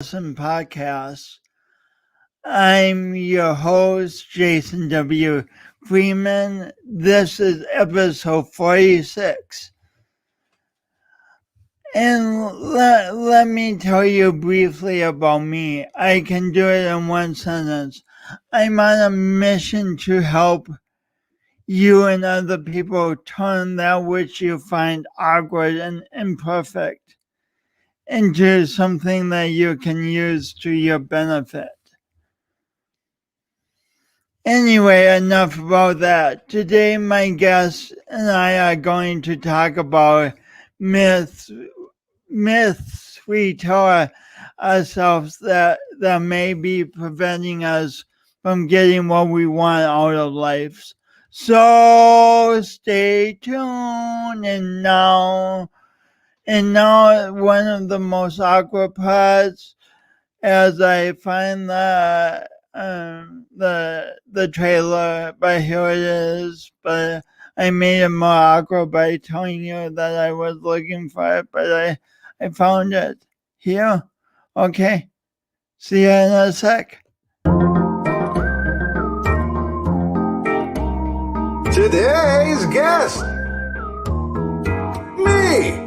Podcast. I'm your host, Jason W. Freeman. This is episode 46. And let me tell you briefly about me. I can do it in one sentence. I'm on a mission to help you and other people turn that which you find awkward and imperfect into something that you can use to your benefit. Anyway, enough about that. Today, my guest and I are going to talk about myths we tell ourselves that may be preventing us from getting what we want out of life. So stay tuned. And now one of the most awkward parts as I find the trailer, but here it is. But I made it more awkward by telling you that I was looking for it, but I found it here. Okay, see you in a sec. Today's guest, me.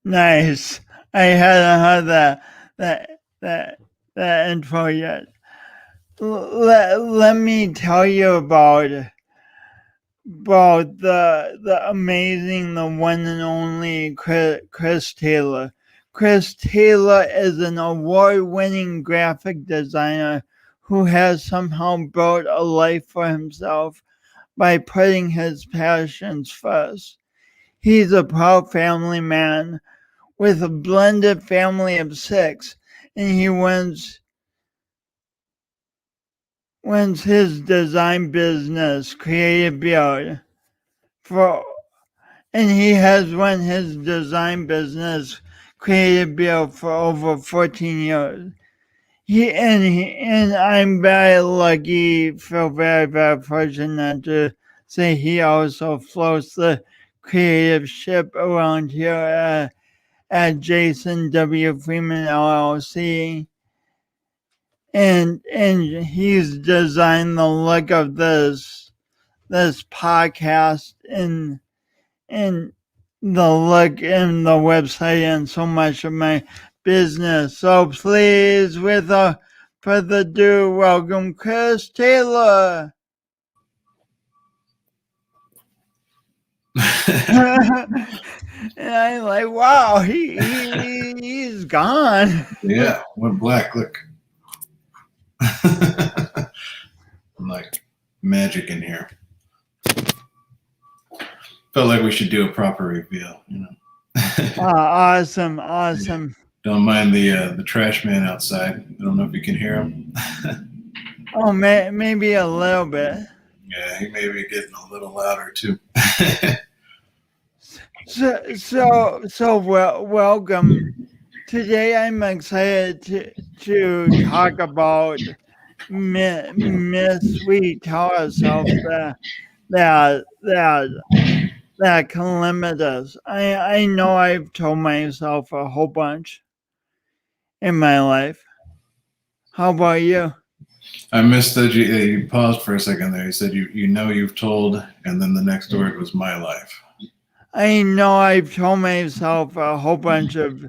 Nice. I hadn't heard that intro yet. Let me tell you about the amazing, the one and only Chris Taylor. Chris Taylor is an award-winning graphic designer who has somehow built a life for himself by putting his passions first. He's a proud family man with a blended family of 6, and he runs his design business, Creative Build, and he has run his design business, Creative Build, for over 14 years. And I'm very lucky, feel very, very fortunate to say he also floats the creative ship around here at Jason W. Freeman LLC. And he's designed the look of this podcast and the look and the website and so much of my business. So please, without further ado, welcome Chris Taylor. And I'm like, wow, he's gone. Yeah, went black. Look. I'm like magic in here. Felt like we should do a proper reveal, Awesome. Yeah. Don't mind the trash man outside. I don't know if you can hear him. Oh, maybe a little bit. Yeah, he may be getting a little louder too. So welcome. Today I'm excited to talk about myths we tell ourselves that can limit us. I know I've told myself a whole bunch in my life. How about you? I missed that you paused for a second there. You said you've told, and then the next word was my life. I know I've told myself a whole bunch of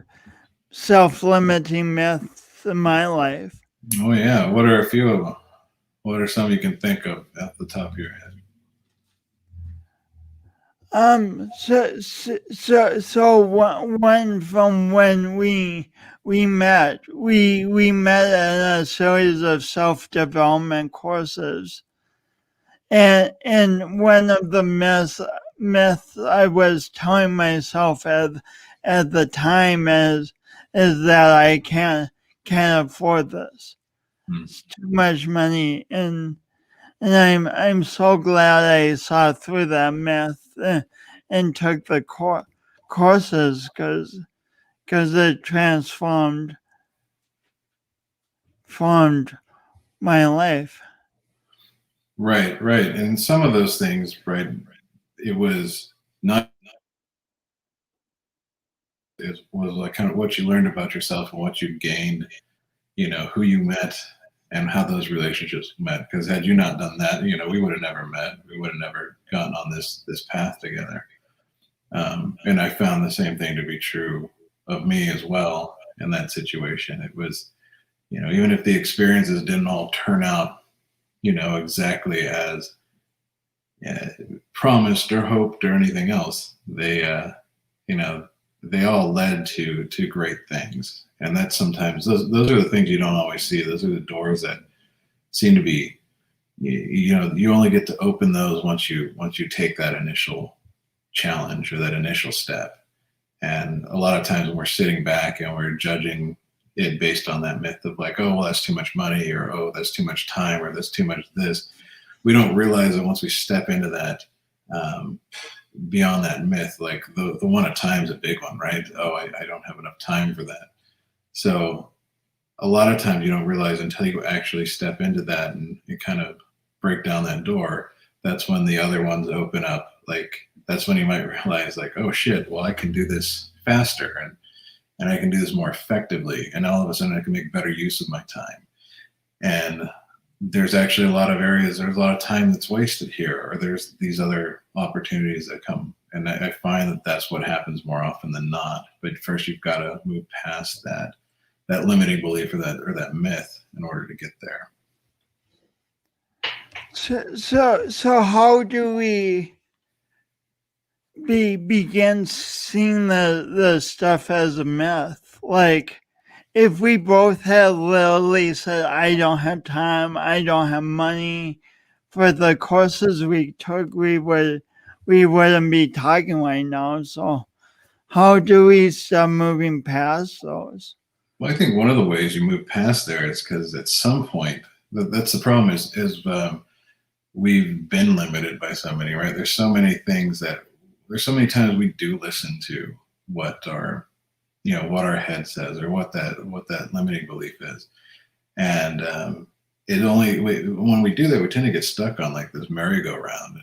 self-limiting myths in my life. Oh yeah, what are a few of them? What are some you can think of at the top of your head? So one from when we met, we met in a series of self-development courses, and one of the myths I was telling myself at the time is that I can't afford this. It's too much money, and I'm so glad I saw through that myth and took the courses because it transformed my life. Right. And some of those things, right, it was not was like kind of what you learned about yourself and what you gained, who you met and how those relationships met. Because had you not done that, we would have never met. We would have never gotten on this path together. And I found the same thing to be true of me as well in that situation. It was, even if the experiences didn't all turn out, exactly as promised or hoped or anything else, they all led to great things. And that's sometimes those are the things you don't always see. Those are the doors that seem to be, you only get to open those once you take that initial challenge or that initial step. And a lot of times when we're sitting back and we're judging it based on that myth of like, oh, well, that's too much money, or oh, that's too much time, or that's too much this, we don't realize that once we step into that, beyond that myth, like the one at time is a big one, right? Oh, I don't have enough time for that. So a lot of times you don't realize until you actually step into that and you kind of break down that door. That's when the other ones open up. Like that's when you might realize like, oh shit, well, I can do this faster and I can do this more effectively. And all of a sudden I can make better use of my time. And there's actually a lot of areas, there's a lot of time that's wasted here, or there's these other opportunities that come. And I find that that's what happens more often than not. But first you've got to move past that limiting belief or that myth in order to get there. So how do we begin seeing the stuff as a myth? Like, if we both had literally said, I don't have time, I don't have money for the courses we took, we wouldn't be talking right now. So how do we start moving past those? Well, I think one of the ways you move past there is because at some point, that's the problem is we've been limited by so many, right? There's so many things there's so many times we do listen to what our head says or what that limiting belief is. And when we do that, we tend to get stuck on like this merry-go-round.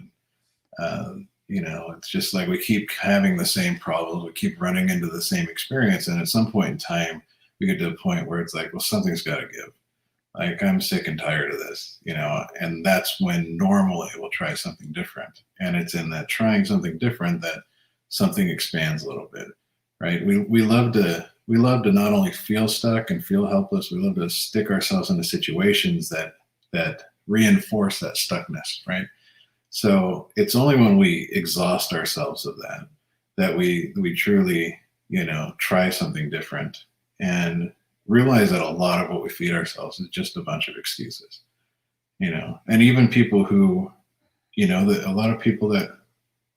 And, it's just like we keep having the same problems. We keep running into the same experience. And at some point in time, we get to a point where it's like, well, something's got to give. Like, I'm sick and tired of this, and that's when normally we'll try something different. And it's in that trying something different that something expands a little bit, right? We love to not only feel stuck and feel helpless, we love to stick ourselves into situations that reinforce that stuckness, right? So it's only when we exhaust ourselves of that we truly, try something different and realize that a lot of what we feed ourselves is just a bunch of excuses, and even people who, a lot of people that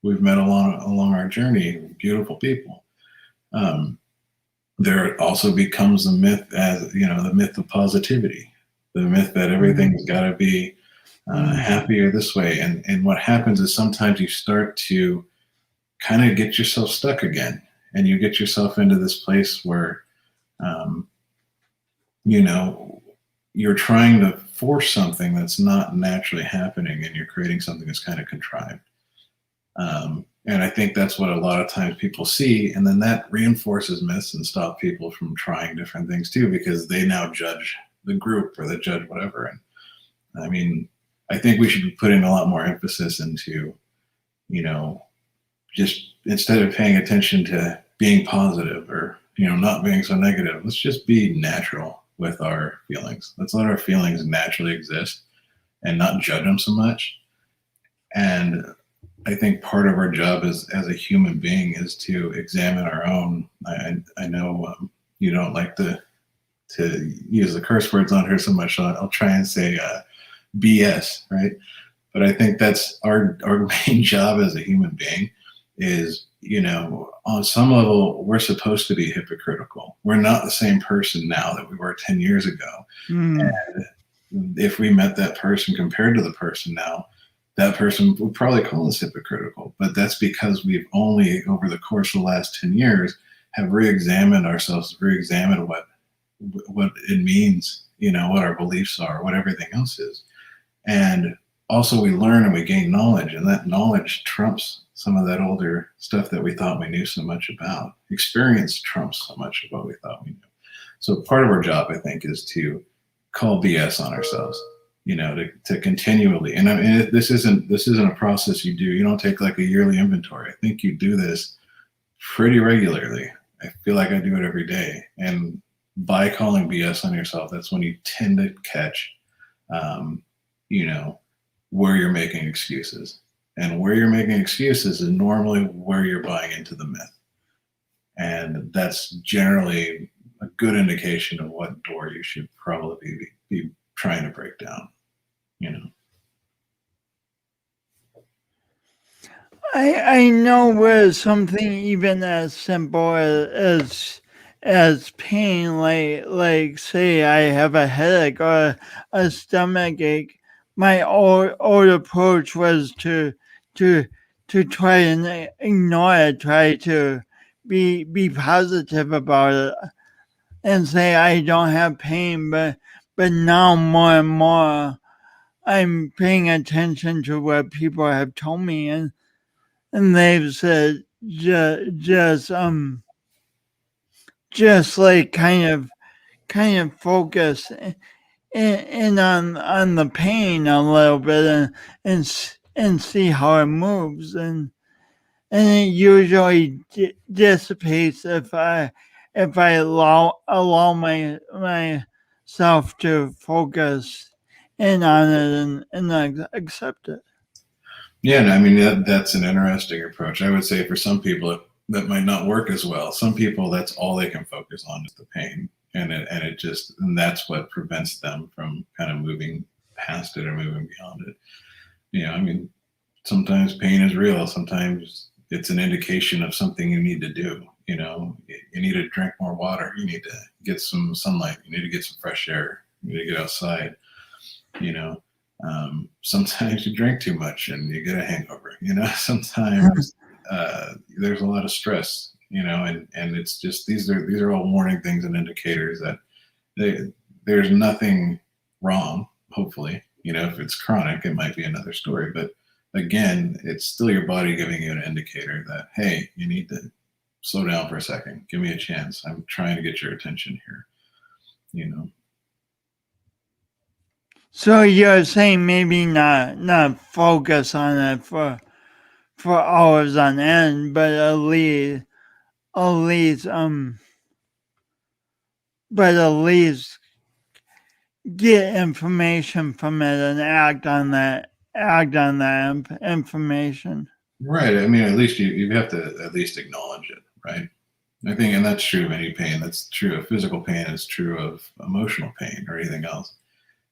we've met along our journey, beautiful people, there also becomes the myth as, the myth of positivity, the myth that everything's got to be happier this way. And what happens is sometimes you start to kind of get yourself stuck again, and you get yourself into this place where, you're trying to force something that's not naturally happening, and you're creating something that's kind of contrived. And I think that's what a lot of times people see, and then that reinforces myths and stop people from trying different things too, because they now judge the group or they judge whatever. And I mean, I think we should be putting a lot more emphasis into, just instead of paying attention to being positive or, not being so negative, let's just be natural with our feelings. Let's let our feelings naturally exist and not judge them so much. And I think part of our job as a human being is to examine our own. I know you don't like to use the curse words on here so much. So I'll try and say BS, right? But I think that's our main job as a human being is, on some level, we're supposed to be hypocritical. We're not the same person now that we were 10 years ago. And if we met that person compared to the person now, that person would probably call us hypocritical. But that's because we've only, over the course of the last 10 years, have re-examined ourselves, re-examined what it means, what our beliefs are, what everything else is. And also we learn and we gain knowledge, and that knowledge trumps some of that older stuff that we thought we knew so much about. Experience trumps so much of what we thought we knew. So part of our job, I think, is to call BS on ourselves. To continually, and I mean, this isn't a process you do. You don't take like a yearly inventory. I think you do this pretty regularly. I feel like I do it every day, and by calling BS on yourself, that's when you tend to catch, um, you know, where you're making excuses, and where you're making excuses is normally where you're buying into the myth, and that's generally a good indication of what door you should probably be trying to break down. I know where something even as simple as pain, like say I have a headache or a stomach ache. My old approach was to to try and ignore it, try to be positive about it, and say I don't have pain. But now more and more, I'm paying attention to what people have told me, and they've said just like kind of focus in on the pain a little bit, and see how it moves, and it usually dissipates if I allow myself to focus in on it, and accept it. Yeah, and I mean that's an interesting approach. I would say for some people that might not work as well. Some people, that's all they can focus on is the pain, and that's what prevents them from kind of moving past it or moving beyond it. I mean, sometimes pain is real. Sometimes it's an indication of something you need to do. You need to drink more water. You need to get some sunlight. You need to get some fresh air. You need to get outside. You know, sometimes you drink too much and you get a hangover. Sometimes there's a lot of stress. And it's just these are all warning things and indicators that there's nothing wrong. Hopefully, if it's chronic, it might be another story. But again, it's still your body giving you an indicator that, hey, you need to slow down for a second. Give me a chance. I'm trying to get your attention here. So you're saying maybe not focus on it for hours on end, but at least but at least get information from it and act on that information. Right. I mean, at least you have to at least acknowledge it, right? I think, and that's true of any pain. That's true of physical pain. It's true of emotional pain or anything else.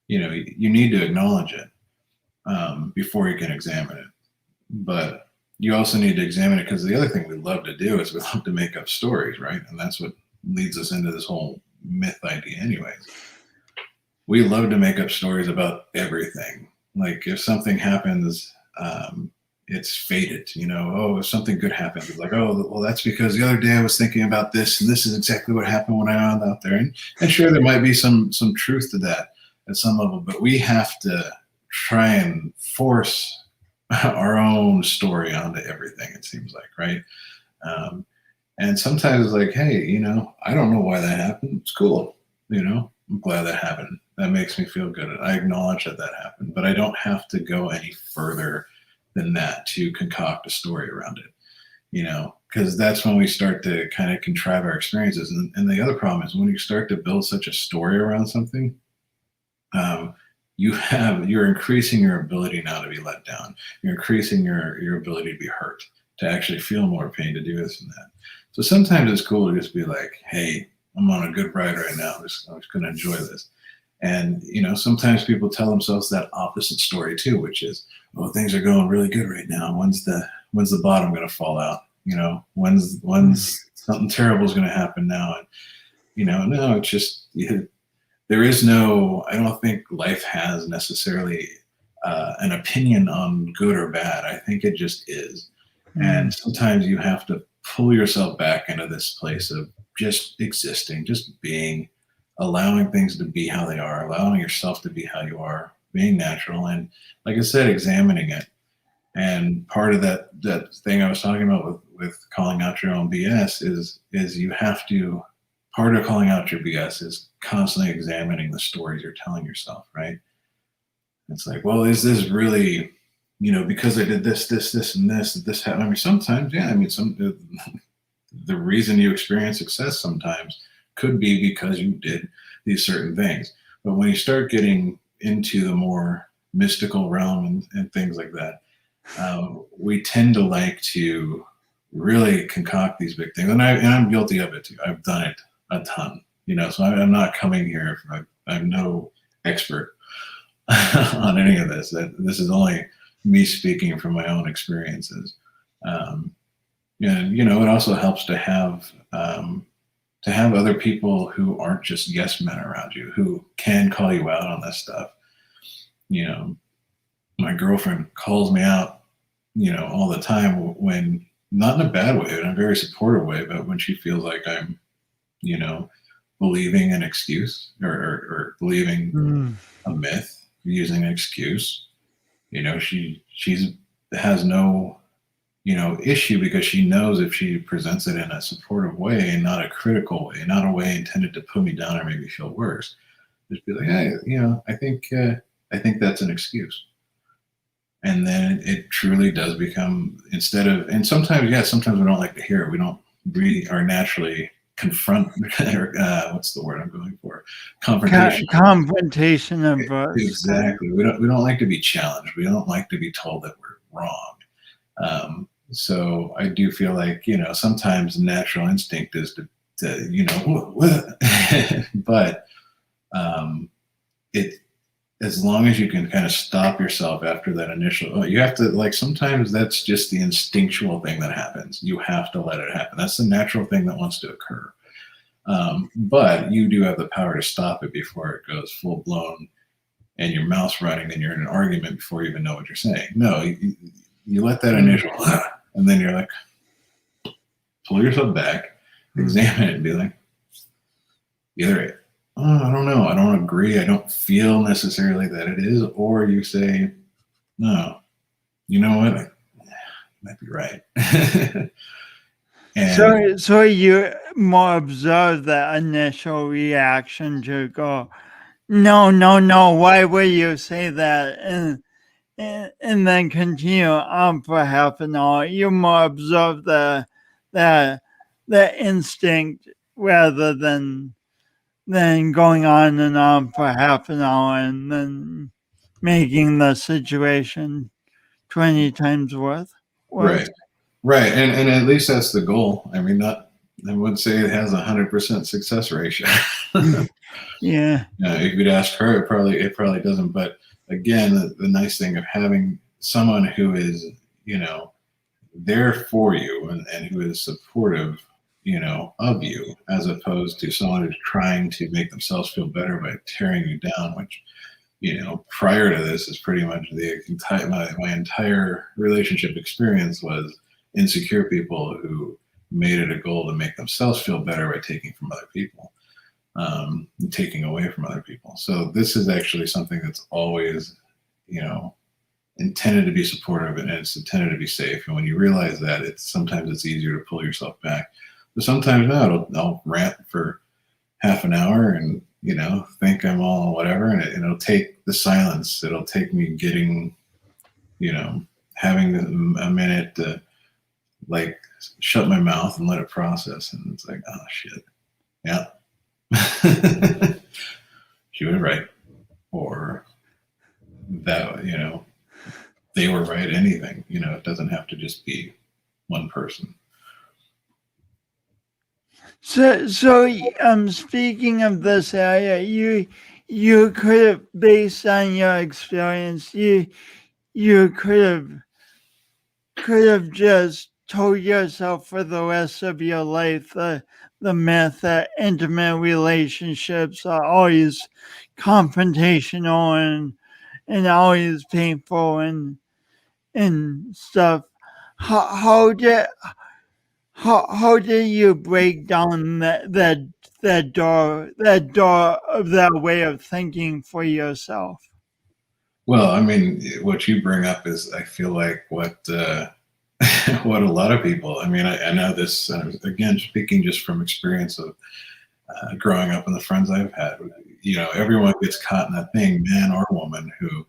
You need to acknowledge it before you can examine it. But you also need to examine it because the other thing we love to do is we love to make up stories, right? And that's what leads us into this whole myth idea, anyways. We love to make up stories about everything. Like if something happens, it's fated. Oh, if something good happens, it's like, oh, well, that's because the other day I was thinking about this, and this is exactly what happened when I was out there. And sure, there might be some truth to that at some level, but we have to try and force our own story onto everything. It seems like, right? And sometimes it's like, hey, I don't know why that happened. It's cool. I'm glad that happened. That makes me feel good. I acknowledge that happened, but I don't have to go any further than that to concoct a story around it, because that's when we start to kind of contrive our experiences. And the other problem is when you start to build such a story around something, you're increasing your ability now to be let down. You're increasing your ability to be hurt, to actually feel more pain, to do this and that. So sometimes it's cool to just be like, hey, I'm on a good ride right now. I'm just going to enjoy this. And, sometimes people tell themselves that opposite story too, which is, oh, things are going really good right now. When's the bottom going to fall out? When's something terrible is going to happen now? And, no, it's just, there is no, I don't think life has necessarily an opinion on good or bad. I think it just is. And sometimes you have to pull yourself back into this place of just existing, just being, allowing things to be how they are, allowing yourself to be how you are, being natural, and like I said, examining it. And part of that thing I was talking about with calling out your own BS is you have to, part of calling out your BS is constantly examining the stories you're telling yourself, right? It's like, well, is this really, because I did this, and this happened? I mean, sometimes, yeah. I mean, the reason you experience success sometimes could be because you did these certain things. But when you start getting into the more mystical realm and things like that, we tend to like to really concoct these big things, and I'm guilty of it too. I've done it a ton, So I'm not coming here. I'm no expert on any of this. This is only me speaking from my own experiences. And it also helps to have other people who aren't just yes men around you, who can call you out on this stuff. My girlfriend calls me out, all the time, when, not in a bad way, in a very supportive way, but when she feels like I'm, you know, believing an excuse, or believing Mm. a myth, using an excuse. She's has no, issue, because she knows if she presents it in a supportive way and not a critical way, not a way intended to put me down or make me feel worse, just be like, hey, I think that's an excuse. And then it truly does become, instead of, and sometimes, yeah, sometimes we don't like to hear it. We are naturally confront, or what's the word I'm going for? Confrontation. Confrontation of us. Exactly. We don't like to be challenged. We don't like to be told that we're wrong. So I do feel like, sometimes natural instinct is but it, as long as you can kind of stop yourself after that initial, you have to, like, sometimes that's just the instinctual thing that happens. You have to let it happen. That's the natural thing that wants to occur. But you do have the power to stop it before it goes full blown and your mouth's running and you're in an argument before you even know what you're saying. No, you let that initial, and then you're like, pull yourself back, examine it, and be like, either, oh, I don't know, I don't agree, I don't feel necessarily that it is, or you say, no, you know what, I might be right. And So you more observe that initial reaction to go, no, no, no, why would you say that? And then continue on for half an hour. You more observe the the instinct rather than going on and on for half an hour and then making the situation 20 times worse. right, right, and at least that's the goal. I mean, not, I wouldn't say it has 100% success ratio. Yeah. If you'd ask her, it probably doesn't. But again, the nice thing of having someone who is, there for you, and who is supportive, of you, as opposed to someone who's trying to make themselves feel better by tearing you down, which, prior to this, is pretty much the entire, my entire relationship experience was insecure people who made it a goal to make themselves feel better by taking from other people, taking away from other people. So this is actually something that's always, intended to be supportive, and it's intended to be safe. And when you realize that, sometimes it's easier to pull yourself back. But sometimes no, I'll rant for half an hour and, think I'm all whatever, and it'll take the silence. It'll take me getting, having a minute to, like, shut my mouth and let it process. And it's like, oh shit, yeah. She was right, or that, they were right. Anything, it doesn't have to just be one person. So speaking of this area, you could have, based on your experience, you could have just told yourself for the rest of your life the myth that intimate relationships are always confrontational and always painful and stuff. How did how do you break down that door of that way of thinking for yourself? Well, I mean, what you bring up is, I feel like, what what a lot of people. I mean, I know this again, speaking just from experience of growing up and the friends I've had. You know, everyone gets caught in that thing, man or woman, who,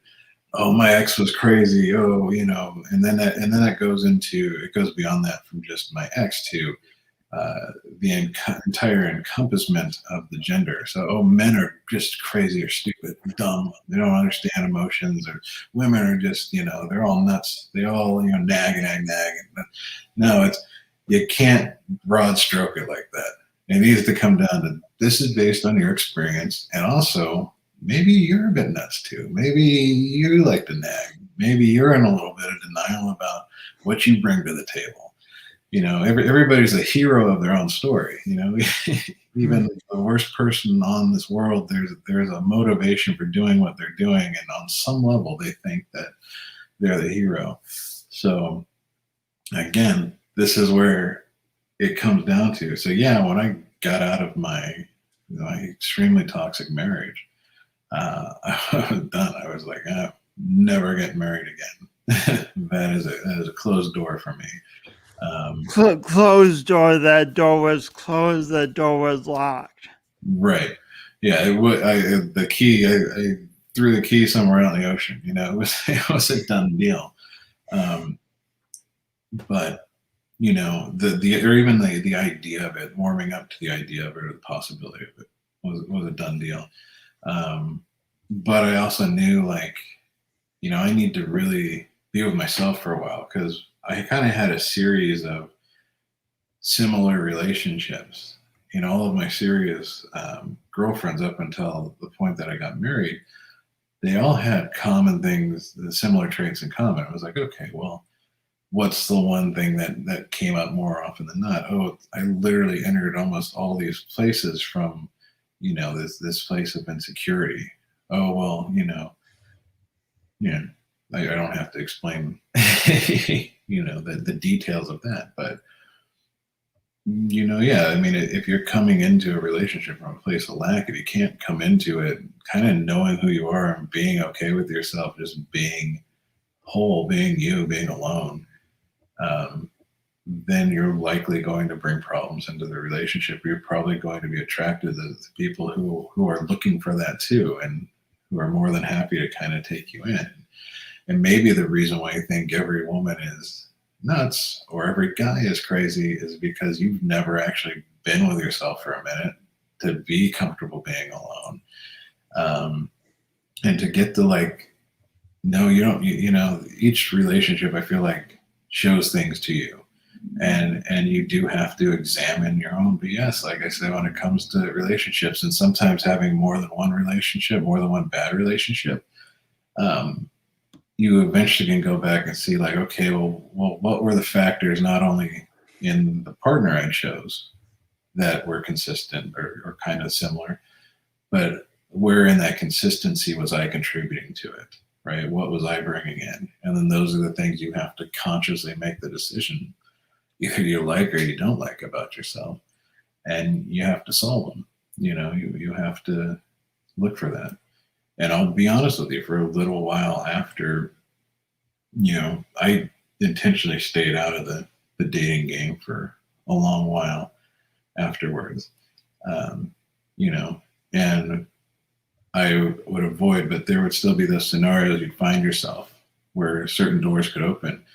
oh, my ex was crazy. Oh, you know, and then that goes into, it goes beyond that, from just my ex to the entire encompassment of the gender. So, oh, men are just crazy or stupid, dumb. They don't understand emotions. Or women are just, you know, they're all nuts. They all, you know, nag, nag, nag. No, it's, you can't broad stroke it like that. It needs to come down to, this is based on your experience, and also maybe you're a bit nuts too. Maybe you like to nag. Maybe you're in a little bit of denial about what you bring to the table. You know, everybody's a hero of their own story. You know, even the worst person on this world, there's a motivation for doing what they're doing, and on some level, they think that they're the hero. So again, this is where it comes down to. So yeah, when I got out of my extremely toxic marriage, I was done. I was like, I'm never getting married again. That is a closed door for me. Closed door. That door was closed. The door was locked. Right. Yeah. The key. I threw the key somewhere out in the ocean. You know, it was it was a done deal. Um, but you know, the or even the idea of it, warming up to the idea of it, or the possibility of it, was a done deal. But I also knew, like, you know, I need to really be with myself for a while, because I kind of had a series of similar relationships. You know, all of my serious girlfriends up until the point that I got married, they all had common things, similar traits in common. I was like, okay, well, what's the one thing that came up more often than not? Oh, I literally entered almost all these places from, you know, this place of insecurity. Oh, well, you know, I don't have to explain, you know, the details of that, but you know, yeah, I mean, if you're coming into a relationship from a place of lack, if you can't come into it kind of knowing who you are and being okay with yourself, just being whole, being you, being alone, um, then you're likely going to bring problems into the relationship. You're probably going to be attracted to people who are looking for that too, and who are more than happy to kind of take you in. And maybe the reason why you think every woman is nuts or every guy is crazy is because you've never actually been with yourself for a minute to be comfortable being alone. Um, and to get to, like, no, you don't, you know, each relationship, I feel like, shows things to you. And you do have to examine your own BS, like I said, when it comes to relationships, and sometimes having more than one relationship, more than one bad relationship. Um, you eventually can go back and see, like, okay, well, what were the factors, not only in the partner I chose, that were consistent or kind of similar, but where in that consistency was I contributing to it, right? What was I bringing in? And then those are the things you have to consciously make the decision, either you like or you don't like about yourself, and you have to solve them. You know, you have to look for that. And I'll be honest with you, for a little while after, you know, I intentionally stayed out of the dating game for a long while afterwards. Um, you know, and I would avoid, but there would still be those scenarios you'd find yourself where certain doors could open,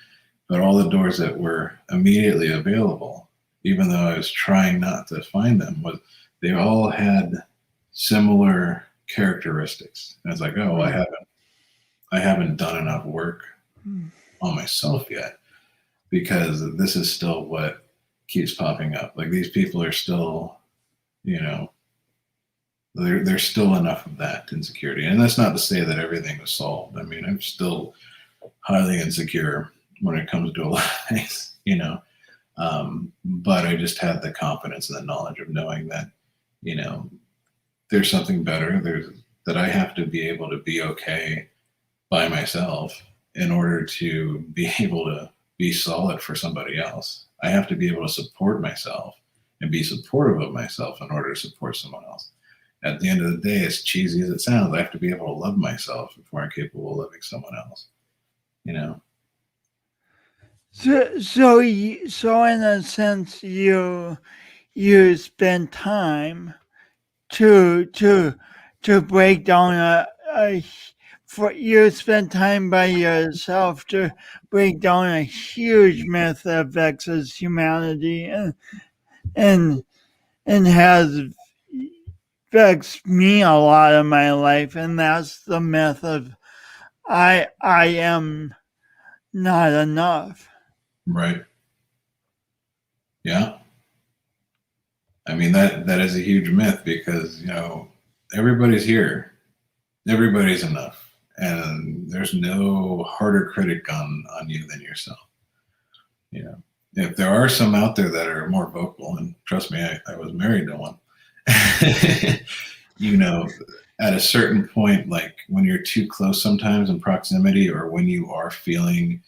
but all the doors that were immediately available, even though I was trying not to find them, was they all had similar characteristics. And it's like, oh, I haven't done enough work on myself yet, because this is still what keeps popping up. Like, these people are still, you know, there's still enough of that insecurity. And that's not to say that everything is solved. I mean, I'm still highly insecure when it comes to a lot of things, you know. But I just had the confidence and the knowledge of knowing that, you know, there's something better. There's that I have to be able to be okay by myself in order to be able to be solid for somebody else. I have to be able to support myself and be supportive of myself in order to support someone else. at the end of the day, as cheesy as it sounds, I have to be able to love myself before I'm capable of loving someone else. You know? So in a sense, you spend time to to to break down a for you spend time by yourself to break down a huge myth that vexes humanity and and has vexed me a lot in my life, and that's the myth of I am not enough. Right. Yeah. I mean, that is a huge myth because, everybody's here. Everybody's enough. And there's no harder critic on you than yourself. You know, if there are some out there that are more vocal, and trust me, I was married to one. you know, at a certain point, like when you're too close sometimes in proximity, or when you are feeling,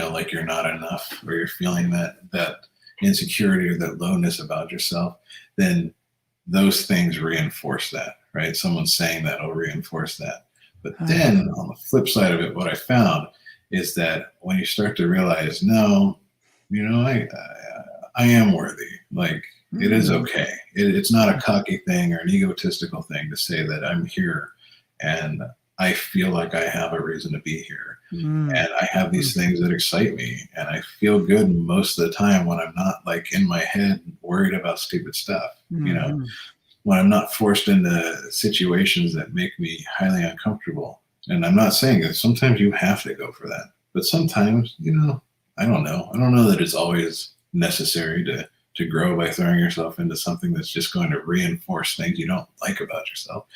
like you're not enough, or you're feeling that insecurity or that lowness about yourself, then those things reinforce that, right? Someone saying that will reinforce that. But then on the flip side of it, what I found is that when you start to realize, no, I am worthy. Like, it is okay. It's not a cocky thing or an egotistical thing to say that I'm here and I feel like I have a reason to be here. And I have these things that excite me, and I feel good most of the time when I'm not like in my head worried about stupid stuff. When I'm not forced into situations that make me highly uncomfortable. And I'm not saying that sometimes you have to go for that, but sometimes, I don't know. I don't know that it's always necessary to grow by throwing yourself into something that's just going to reinforce things you don't like about yourself.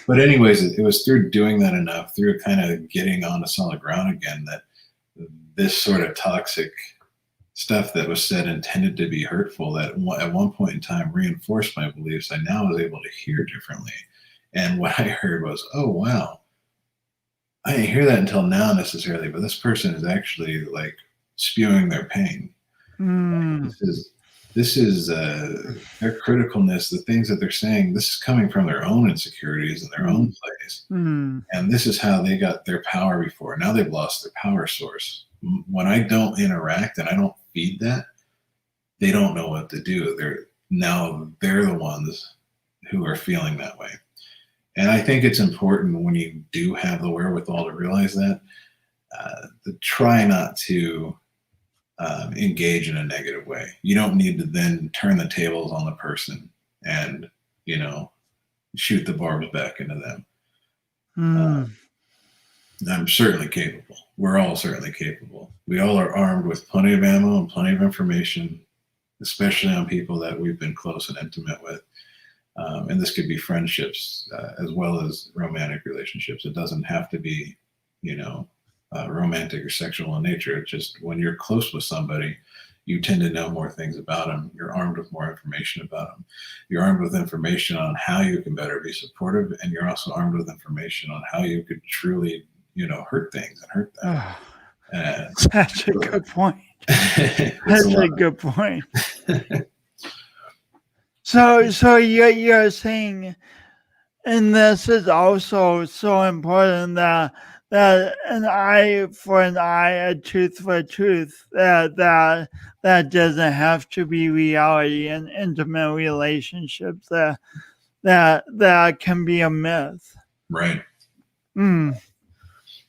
But anyways, it was through doing that enough, through kind of getting onto solid ground again, that this sort of toxic stuff that was said intended to be hurtful, that at one point in time reinforced my beliefs. I now was able to hear differently. And what I heard was, oh, wow, I didn't hear that until now necessarily, but this person is actually like spewing their pain. This is their criticalness, the things that they're saying. This is coming from their own insecurities and their own place, and this is how they got their power before. Now they've lost their power source. When I don't interact and I don't feed that, they don't know what to do. They're the ones who are feeling that way. And I think it's important when you do have the wherewithal to realize that, to try not to engage in a negative way. You don't need to then turn the tables on the person and, shoot the barbs back into them. I'm certainly capable. We're all certainly capable. We all are armed with plenty of ammo and plenty of information, especially on people that we've been close and intimate with. And this could be friendships as well as romantic relationships. It doesn't have to be, romantic or sexual in nature. It's just when you're close with somebody, you tend to know more things about them. You're armed with more information about them. You're armed with information on how you can better be supportive, and you're also armed with information on how you could truly, hurt things and hurt them. That's a good point. That's a good point. So you're saying, and this is also so important, that an eye for an eye, a tooth for a tooth, that doesn't have to be reality in intimate relationships. That can be a myth. Right.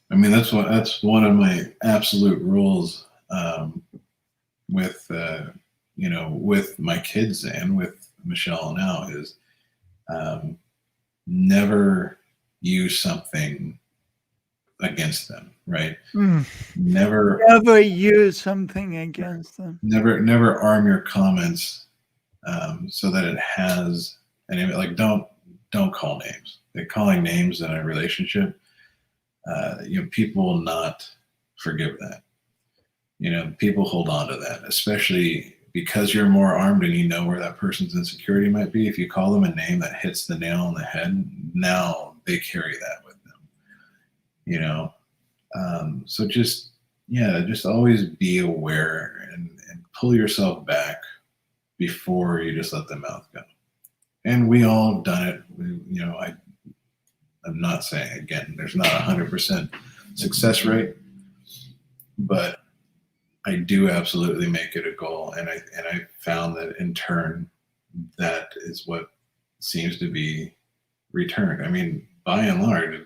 I mean, that's one of my absolute rules, with with my kids and with Michelle now, is never use something against them, right? Never use something against them. Never arm your comments so that it has an, like, don't call names. Like, calling names in a relationship, people will not forgive that. People hold on to that, especially because you're more armed and you know where that person's insecurity might be. If you call them a name that hits the nail on the head, now they carry that with them. So just always be aware and pull yourself back before you just let the mouth go. and we all have done it. I'm not saying, again, there's not 100% success rate, but I do absolutely make it a goal, and I found that in turn, that is what seems to be returned. I mean, by and large,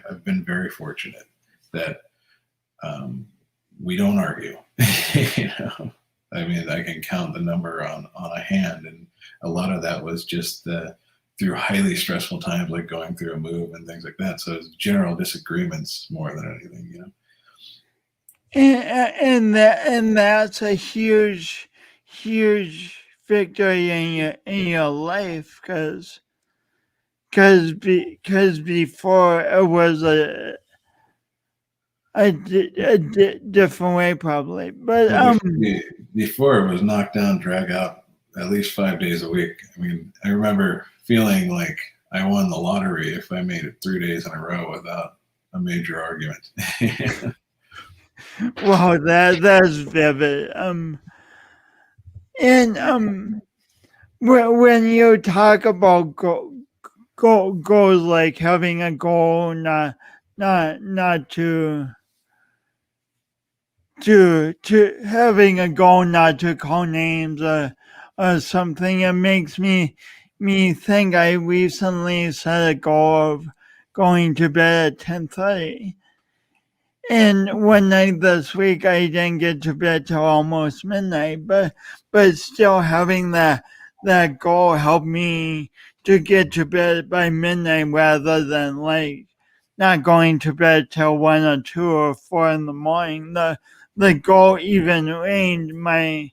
I've been very fortunate that we don't argue. I mean, I can count the number on a hand, and a lot of that was just through highly stressful times, like going through a move and things like that. So it's general disagreements more than anything. And that's a huge victory in your life, because before it was a different way probably, but Well, before it was knock down, drag out at least 5 days a week. I mean, I remember feeling like I won the lottery if I made it 3 days in a row without a major argument. wow, that's vivid. And when you talk about goals, like having a goal, not to having a goal, not to call names or something, it makes me think I recently set a goal of going to bed at 10:30. And one night this week, I didn't get to bed till almost midnight, but still having that goal helped me to get to bed by midnight rather than like not going to bed till 1 or 2 or 4 in the morning. The goal even reined my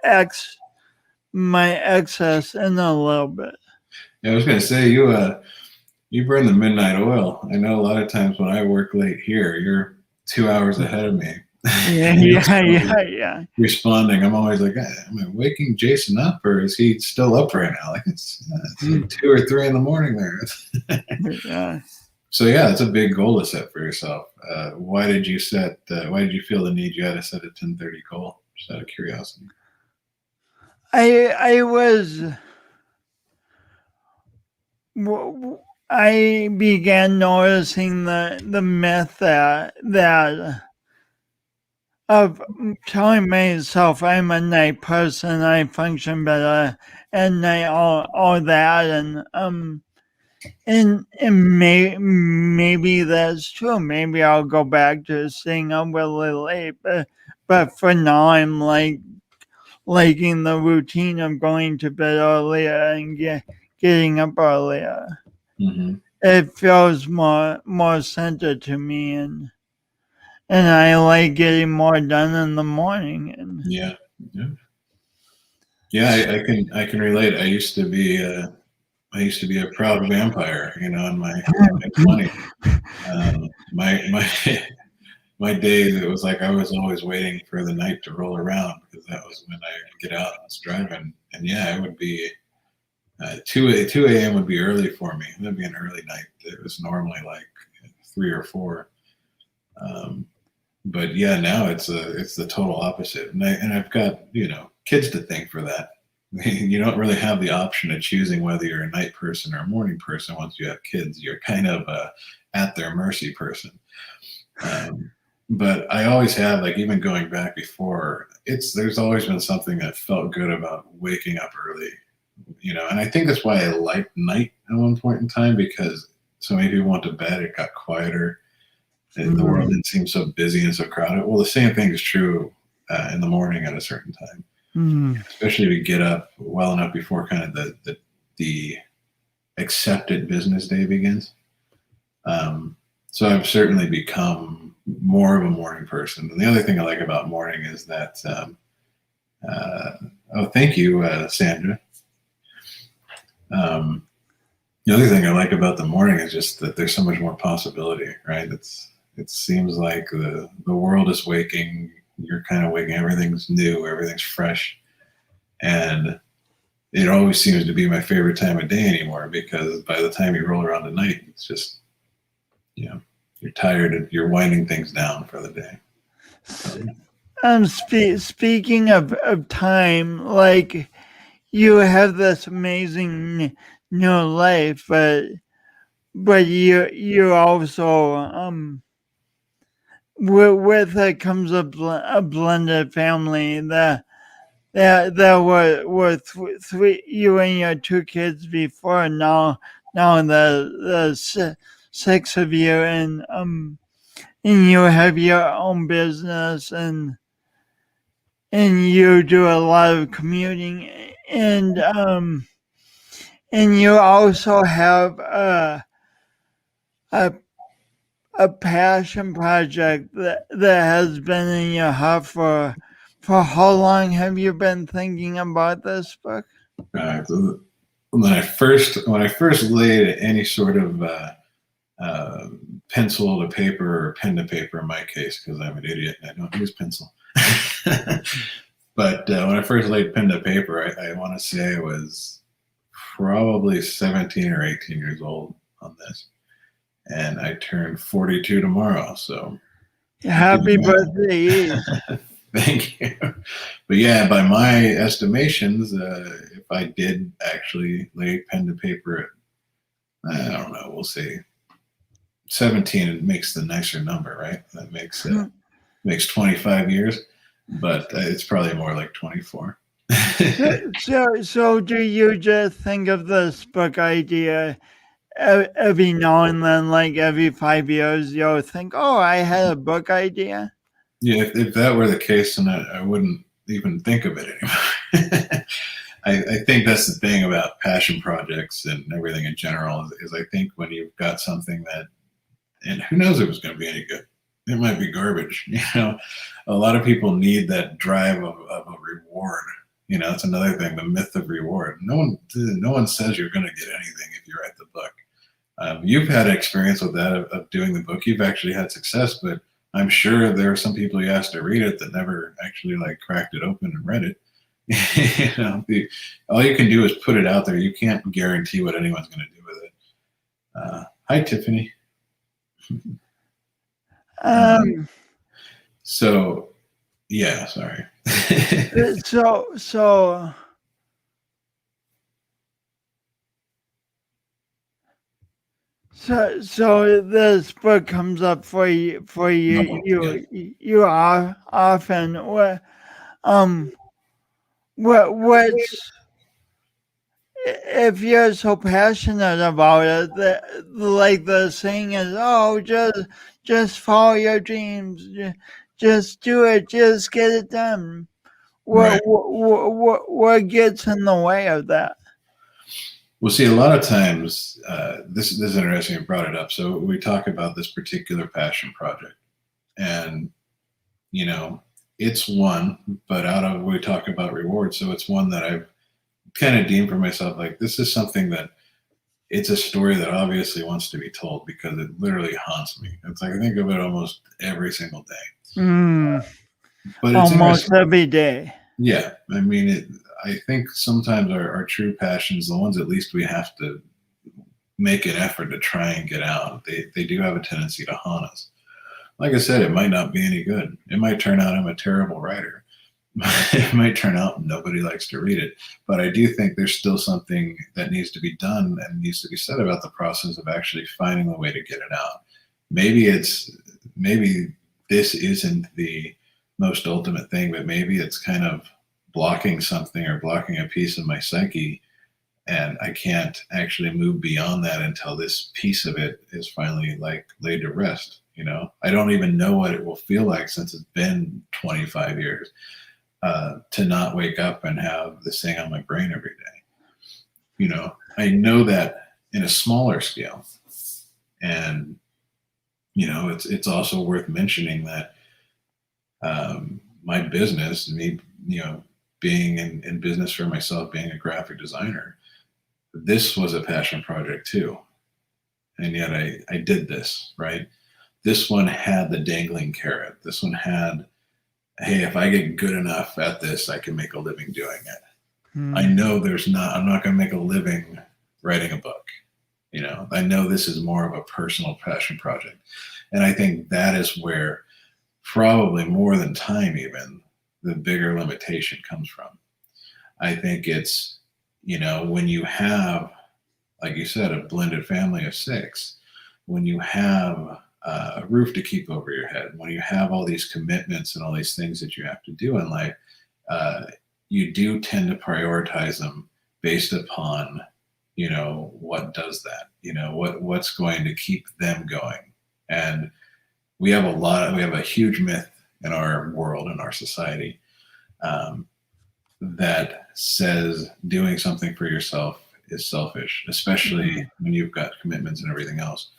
excess in a little bit. Yeah, I was going to say you burn the midnight oil. I know a lot of times when I work late here, you're 2 hours ahead of me. Yeah, You'll yeah, still be yeah, responding. I'm always like, am I waking Jason up, or is he still up right now? Like it's like 2 or 3 in the morning there. yeah. So yeah, it's a big goal to set for yourself. Why did you set? Why did you feel the need you had to set a 10:30 goal? Just out of curiosity. I was I began noticing the myth that of telling myself I'm a night person, I function better at night, all that, maybe that's true. Maybe I'll go back to staying up really late, but for now I'm liking the routine of going to bed earlier and getting up earlier. Mm-hmm. It feels more centered to me, and I like getting more done in the morning. And Yeah, yeah, yeah. I can relate. I used to be a proud vampire, in my 20s. My my days, it was like I was always waiting for the night to roll around because that was when I would get out and was driving. And yeah, it would be 2 a.m. would be early for me. That'd be an early night. It was normally like 3 or 4. Um, but yeah, now it's the total opposite. And I've got kids to thank for that. You don't really have the option of choosing whether you're a night person or a morning person once you have kids. You're kind of a at their mercy person. But I always have, like, even going back before, there's always been something that felt good about waking up early, and I think that's why I liked night at one point in time, because so many people went to bed, it got quieter, the world didn't seem so busy and so crowded. Well, the same thing is true in the morning at a certain time, especially if you get up well enough before kind of the accepted business day begins. So I've certainly become more of a morning person. And the other thing I like about morning is that, oh, thank you, Sandra. The other thing I like about the morning is just that there's so much more possibility, right? It seems like the world is waking. You're kind of waking. Everything's new. Everything's fresh. And it always seems to be my favorite time of day anymore, because by the time you roll around at night, it's just, you're tired and you're winding things down for the day. speaking of time, like you have this amazing new life, but you also with it comes a blended family that were three, you and your two kids before. Now the six of you, and you have your own business, and you do a lot of commuting, and you also have a a passion project that has been in your heart for how long have you been thinking about this book? So when I first laid any sort of uh, pencil to paper or pen to paper in my case, because I'm an idiot and I don't use pencil. But when I first laid pen to paper, I want to say I was probably 17 or 18 years old on this, and I turned 42 tomorrow. So do Happy the birthday, Eve. math. Thank you. But yeah, by my estimations, if I did actually lay pen to paper at, I don't know, we'll say 17, it makes the nicer number, right? That makes 25 years, but it's probably more like 24. So do you just think of this book idea every now and then, like every 5 years, you'll think, oh, I had a book idea? Yeah, if that were the case, then I wouldn't even think of it anymore. I think that's the thing about passion projects and everything in general is I think when you've got something that, and who knows if it's going to be any good, it might be garbage. A lot of people need that drive of a reward. It's another thing, the myth of reward. No one says you're going to get anything if you write the book. You've had experience with that of doing the book. You've actually had success, but I'm sure there are some people you asked to read it that never actually like cracked it open and read it. All you can do is put it out there. You can't guarantee what anyone's going to do with it. Hi, Tiffany. Um, So, yeah, sorry. so so this book comes up for No, yeah. you are often um what's if you're so passionate about it, like the saying is, oh, just follow your dreams, just do it, just get it done. Right. What gets in the way of that? Well, see, a lot of times, this is interesting. You brought it up. So we talk about this particular passion project, and you know, it's one, but out of we talk about rewards, so it's one that I've kind of deemed for myself like this is something that it's a story that obviously wants to be told because it literally haunts me. It's like I think of it almost every single day. Mm, But it's almost interesting. every day. Yeah, I mean, I think sometimes our true passions, the ones at least we have to make an effort to try and get out, they do have a tendency to haunt us. Like I said, it might not be any good. It might turn out I'm a terrible writer. It might turn out nobody likes to read it. But I do think there's still something that needs to be done and needs to be said about the process of actually finding a way to get it out. Maybe this isn't the most ultimate thing, but maybe it's kind of blocking something or blocking a piece of my psyche, and I can't actually move beyond that until this piece of it is finally like laid to rest. I don't even know what it will feel like since it's been 25 years to not wake up and have this thing on my brain every day. I know that in a smaller scale, and it's also worth mentioning that my business, me, being in business for myself, being a graphic designer, this was a passion project too. And yet I did this, right? This one had the dangling carrot. This one had, hey, if I get good enough at this, I can make a living doing it. I Mm. know I'm not going to make a living writing a book. I know this is more of a personal passion project. And I think that is where probably more than time, even the bigger limitation comes from. I think it's when you have, like you said, a blended family of six, when you have a roof to keep over your head, when you have all these commitments and all these things that you have to do in life, uh, you do tend to prioritize them based upon, what does that, what's going to keep them going. And we have a huge myth in our world, in our society, um, that says doing something for yourself is selfish, especially Mhm. when you've got commitments and everything else.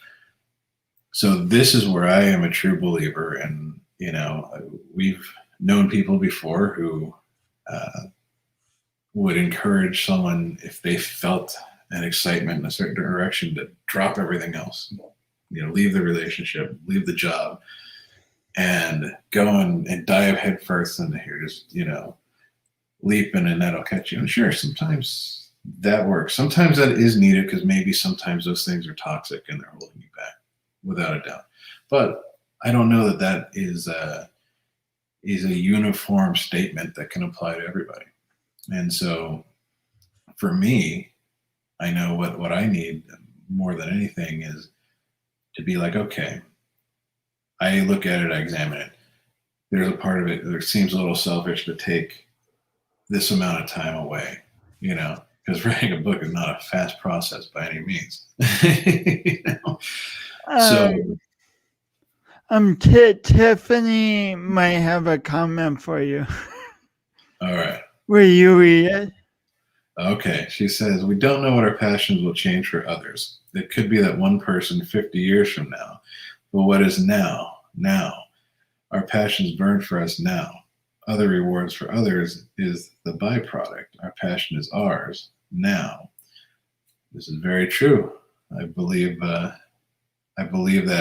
So this is where I am a true believer, and we've known people before who uh, would encourage someone, if they felt an excitement in a certain direction, to drop everything else, leave the relationship, leave the job, and go and dive headfirst into here, just leap in and that'll catch you. And sure, sometimes that works. Sometimes that is needed, because maybe sometimes those things are toxic and they're holding you back, without a doubt. But I don't know that that is a uniform statement that can apply to everybody. And so for me, I know what I need more than anything is to be like, okay, I look at it, I examine it. There's a part of it that seems a little selfish to take this amount of time away, because writing a book is not a fast process by any means. you know? So, Um, Tiffany might have a comment for you. all right. Will you read it? Okay. She says, we don't know what our passions will change for others. It could be that one person 50 years from now, but what is now? Now. Our passions burn for us now. Other rewards for others is the byproduct. Our passion is ours now. This is very true. I believe that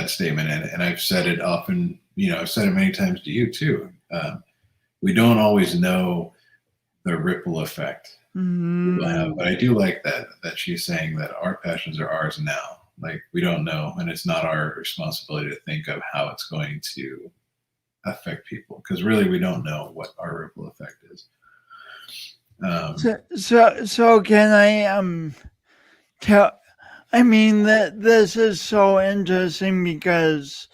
statement, and I've said it often. I've said it many times to you too. We don't always know the ripple effect people have, but I do like that she's saying that our passions are ours now. Like, we don't know, and it's not our responsibility to think of how it's going to affect people, because really we don't know what our ripple effect is. So can I tell? I mean that this is so interesting because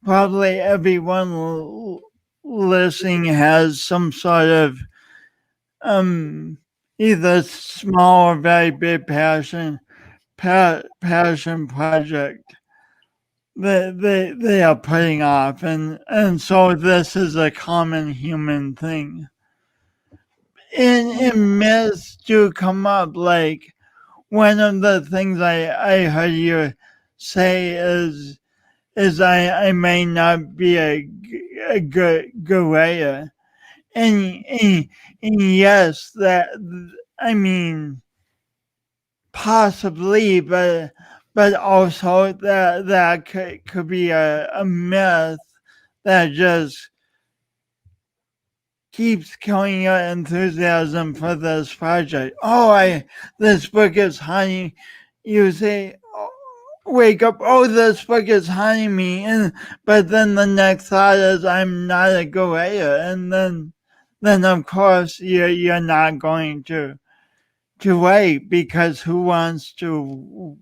probably everyone listening has some sort of um either small or very big passion project that they are putting off, and so this is a common human thing. And myths do come up, like one of the things I heard you say is I may not be a good writer. And yes, that, I mean, possibly, but also that could be a myth that just keeps killing your enthusiasm for this project. This book is haunting you. Say, "Oh, wake up! Oh, this book is haunting me," and but then the next thought is, "I'm not a good writer," and then of course you're not going to wait, because who wants to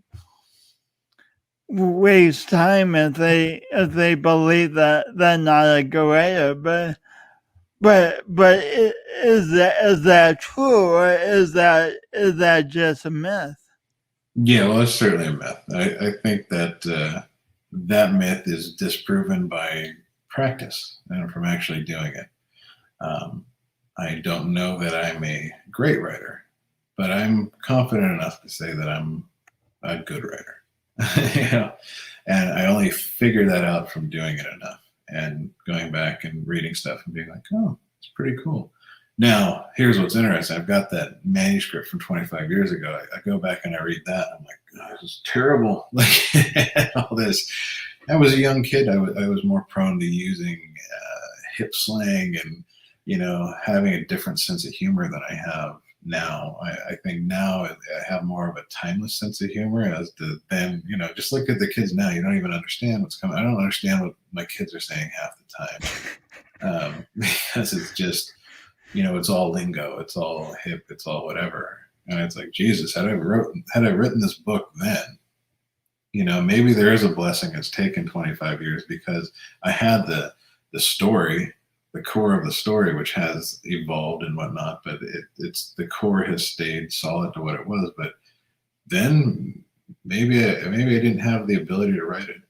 waste time if they believe that they're not a good writer? But is that true, or is that just a myth? Yeah, well, it's certainly a myth. I think that that myth is disproven by practice and from actually doing it. Um, I don't know that I'm a great writer, but I'm confident enough to say that I'm a good writer. you know, and I only figured that out from doing it enough and going back and reading stuff and being like, oh, it's pretty cool. Now, here's what's interesting. I've got that manuscript from 25 years ago. I go back and I read that. I'm like, oh, this is terrible. Like, all this. I was a young kid. I was more prone to using hip slang and, having a different sense of humor than I have now. I think now I have more of a timeless sense of humor as to then, just look at the kids now. You don't even understand what's coming. I don't understand what my kids are saying half the time, because it's just, it's all lingo, it's all hip, it's all whatever. And it's like, Jesus, had I written this book then, maybe there is a blessing. It's taken 25 years because I had the story, the core of the story, which has evolved and whatnot, but it's the core has stayed solid to what it was. But then maybe I didn't have the ability to write it,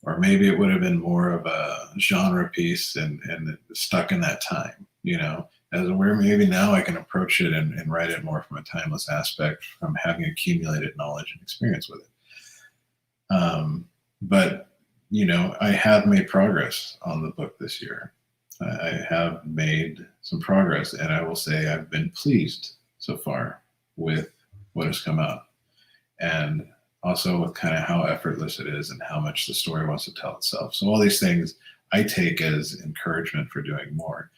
or maybe it would have been more of a genre piece and stuck in that time, as where maybe now I can approach it and write it more from a timeless aspect, from having accumulated knowledge and experience with it. But I have made progress on the book this year. I have made some progress, and I will say I've been pleased so far with what has come out, and also with kind of how effortless it is and how much the story wants to tell itself. So all these things I take as encouragement for doing more.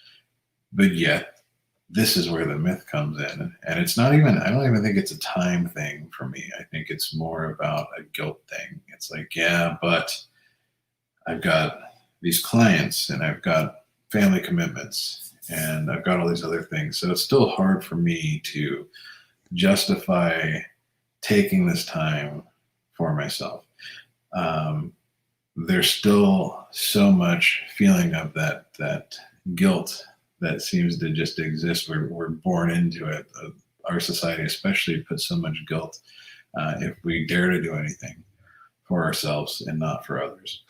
But yet, this is where the myth comes in. And it's not even, I don't even think it's a time thing for me. I think it's more about a guilt thing. It's like, yeah, but I've got these clients and I've got family commitments and I've got all these other things. So it's still hard for me to justify taking this time for myself. There's still so much feeling of that guilt that seems to just exist. We're born into it. Our society especially puts so much guilt if we dare to do anything for ourselves and not for others.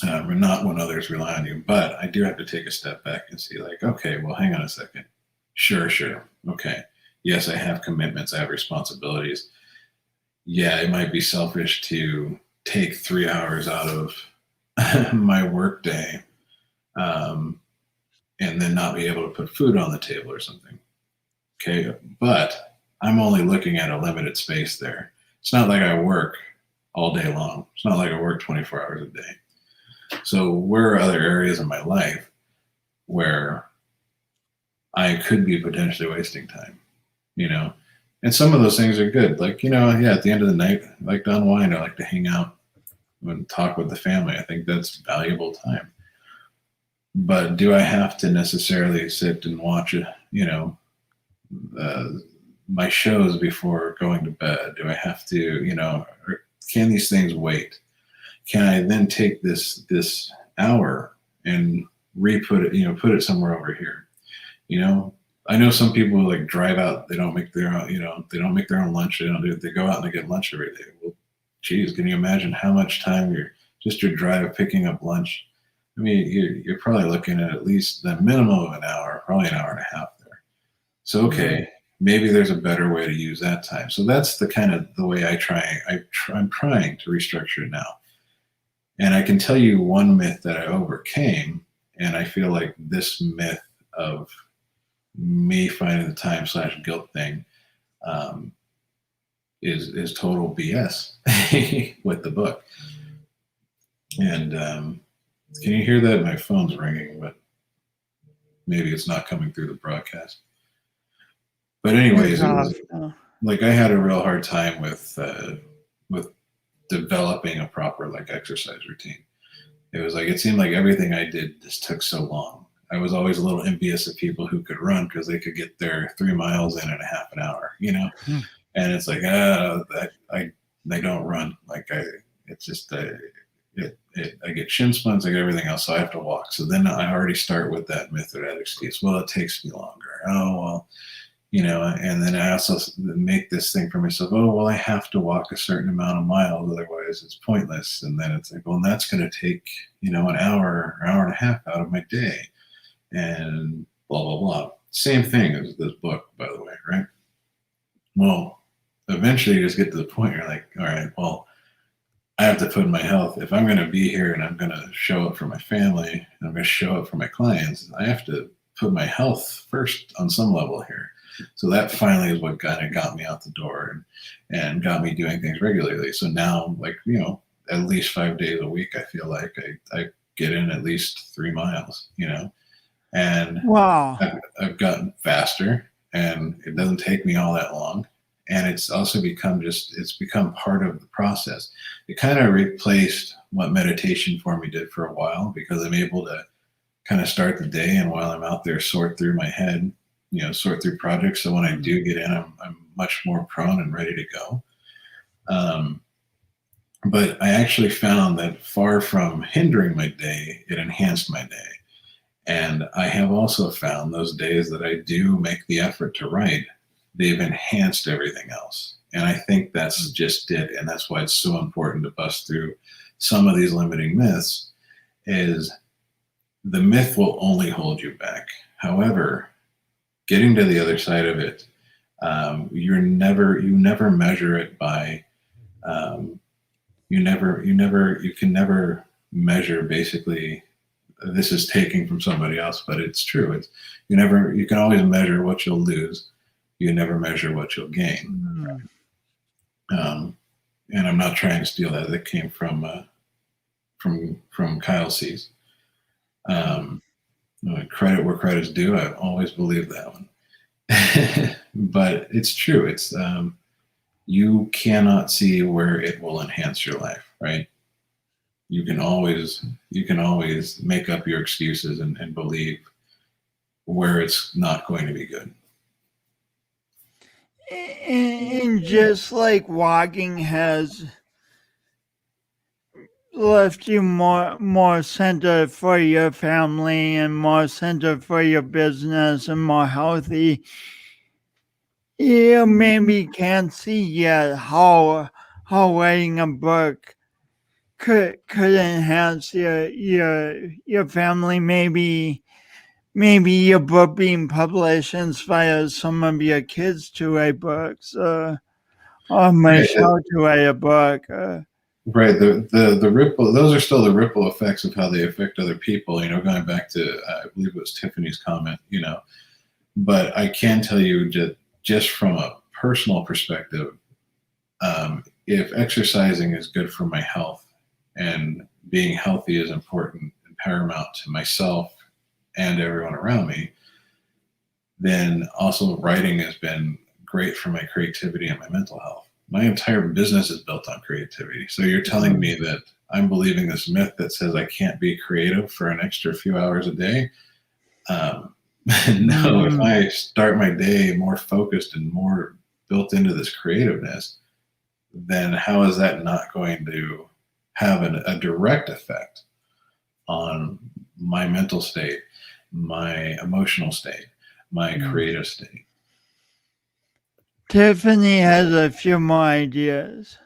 Or not when others rely on you. But I do have to take a step back and see, like, okay, well, hang on a second. Sure. Okay. Yes, I have commitments. I have responsibilities. Yeah, it might be selfish to take 3 hours out of my work day and then not be able to put food on the table or something. Okay. But I'm only looking at a limited space there. It's not like I work all day long. It's not like I work 24 hours a day. So where are other areas in my life where I could be potentially wasting time, And some of those things are good. Like, at the end of the night, I like to unwind. I like to hang out and talk with the family. I think that's valuable time. But do I have to necessarily sit and watch, my shows before going to bed? Do I have to, or can these things wait? Can I then take this hour and put it somewhere over here? I know some people like drive out. They don't make their own, they don't make their own lunch. They go out and they get lunch every day. Well, geez, can you imagine how much time your drive picking up lunch? I mean, you're probably looking at least the minimum of an hour, probably an hour and a half there. So, okay, maybe there's a better way to use that time. So that's the kind of the way I'm trying to restructure it now. And I can tell you one myth that I overcame, and I feel like this myth of me finding the time / guilt thing is total BS with the book. And can you hear that? My phone's ringing, but maybe it's not coming through the broadcast. But anyways, like I had a real hard time with developing a proper like exercise routine. It seemed like everything I did just took so long. I was always a little envious of people who could run because they could get their 3 miles in a half an hour, And it's like, I don't run. Like it's just I get shin splints, I get everything else, so I have to walk. So then I already start with that myth or that excuse. Well, it takes me longer. Oh well, and then I also make this thing for myself. Oh well, I have to walk a certain amount of miles, otherwise it's pointless. And then it's like, well, that's going to take an hour or hour and a half out of my day. And blah, blah, blah. Same thing as this book, by the way, right? Well, eventually you just get to the point where you're like, all right, well, I have to put my health. If I'm going to be here and I'm going to show up for my family and I'm going to show up for my clients, I have to put my health first on some level here. So that finally is what kind of got me out the door and got me doing things regularly. So now, like, at least 5 days a week, I feel like I get in at least 3 miles, And wow, I've gotten faster, and it doesn't take me all that long. And it's also become part of the process. It kind of replaced what meditation for me did for a while, because I'm able to kind of start the day, and while I'm out there, sort through my head, sort through projects. So when I do get in, I'm much more prone and ready to go. But I actually found that far from hindering my day, it enhanced my day. And I have also found those days that I do make the effort to write, they've enhanced everything else. And I think that's just it. And that's why it's so important to bust through some of these limiting myths is the myth will only hold you back. However, getting to the other side of it, you never measure it by, you can never measure basically this is taking from somebody else, but it's true. You can always measure what you'll lose. You can never measure what you'll gain. And I'm not trying to steal that. That came from Kyle C's. Credit where credit's due. I've always believed that one. But it's true. It's you cannot see where it will enhance your life, right? You can always make up your excuses and believe where it's not going to be good. And just like walking has left you more center for your family and more center for your business and more healthy, you maybe can't see yet how writing a book could enhance your family. Maybe your book being published inspires some of your kids to write books, or Michelle to write a book. Right. The ripple, those are still the ripple effects of how they affect other people, going back to, I believe it was Tiffany's comment, but I can tell you just from a personal perspective, if exercising is good for my health and being healthy is important and paramount to myself and everyone around me, then also writing has been great for my creativity and my mental health. My entire business is built on creativity. So you're telling me that I'm believing this myth that says I can't be creative for an extra few hours a day? No, if I start my day more focused and more built into this creativeness, then how is that not going to have a direct effect on my mental state, my emotional state, my creative state? Tiffany has a few more ideas.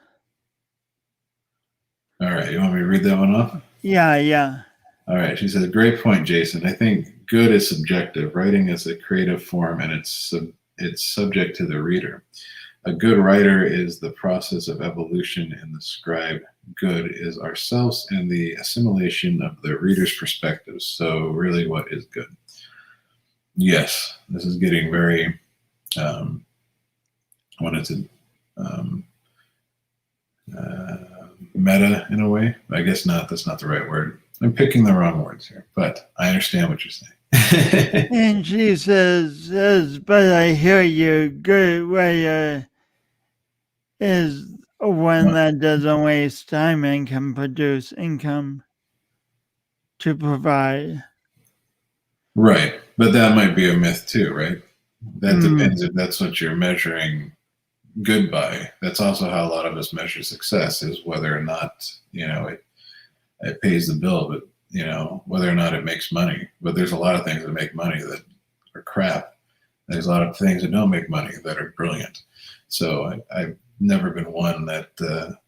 All right, you want me to read that one off? Yeah. All right, she says, great point, Jason. I think good is subjective. Writing is a creative form, and it's subject to the reader. A good writer is the process of evolution, and the scribe good is ourselves and the assimilation of the reader's perspectives. So really, what is good? Yes, this is getting very, meta in a way. I guess not. That's not the right word. I'm picking the wrong words here, but I understand what you're saying. And she says, but I hear you. Good writer is one that doesn't waste time and can produce income to provide. Right, but that might be a myth too, right? That depends if that's what you're measuring good by. That's also how a lot of us measure success, is whether or not it pays the bill, but whether or not it makes money. But there's a lot of things that make money that are crap. There's a lot of things that don't make money that are brilliant. So I've never been one that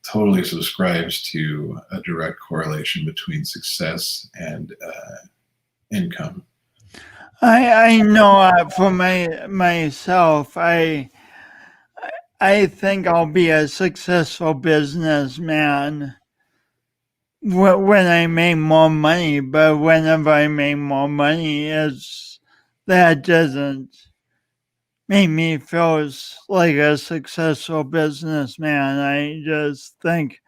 totally subscribes to a direct correlation between success and income. I know for myself, I think I'll be a successful businessman when I make more money, but whenever I make more money, that doesn't make me feel like a successful businessman. I just think